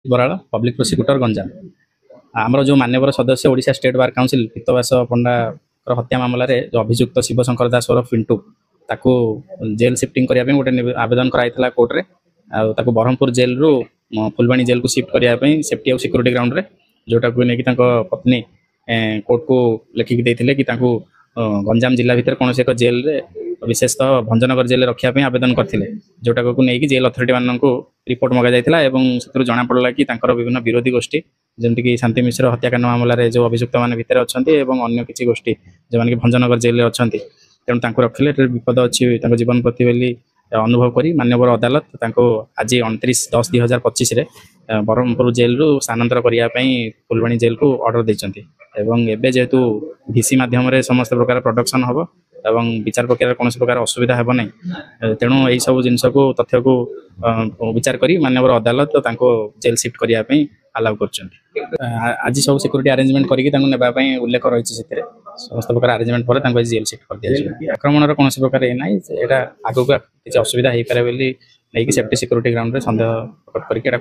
Brar public prosecutor Ganjam आमर जो मान्यवर सदस्य ओडिशा स्टेट बार काउंसिल पीतवास पंडा हत्या मामला जो अभियुक्त शिवशंकर दास ओरफ पिंटू ताकू जेल शिफ्टिंग करने गोटे आवेदन कराई कोर्टे आउ ब्रह्मपुर जेल रु फुलवाणी जेल को शिफ्ट करने सेफ्टी और सिक्योरिटी ग्राउंड रे जोटा को लेकिन पत्नी कोर्ट को लिखिक देते कि गंजाम जिला भितर कौन एक जेल रे विशेषतः भंजनगर जेल रखापी आवेदन करते जोटा को लेकिन जेल अथॉरिटी मानक रिपोर्ट मगा जाता से जना पड़ा कि विभिन्न विरोधी गोष्ठी जमीक शांति मिश्र हत्याकांड मामलें जो अभियुक्त मैंने भितर अच्छा अन्य किसी गोष्ठी जो मैंने भंजनगर जेल अच्छा तेणु रखिले विपद अच्छी जीवन प्रति बोली अनुभव करी मान्यवर अदालत आज 29/10/2025 ब्रह्मपुर जेल रु स्थानांतर करने फुलवाणी जेल को ऑर्डर देते एवं जेहेतु भिसी मध्यम समस्त प्रकार प्रोडक्शन हम एवं विचार प्रक्रिया कौन प्रकार असुविधा हेब ना तेणु यही सब जिनस को तथ्य को विचार करी मान्यवर अदालत जेल शिफ्ट करने अलाउ कर आज सब सिक्योरिटी अरेंजमेंट करके उल्लेख रही समस्त प्रकार अरेंजमेंट पर जेल शिफ्ट कर दिया आक्रमण कौन प्रकार ये ना यहाँ आगे किसी असुविधा हो पारे सेफ्टी सिक्योरिटी ग्राउंड में सन्देह प्रकट करके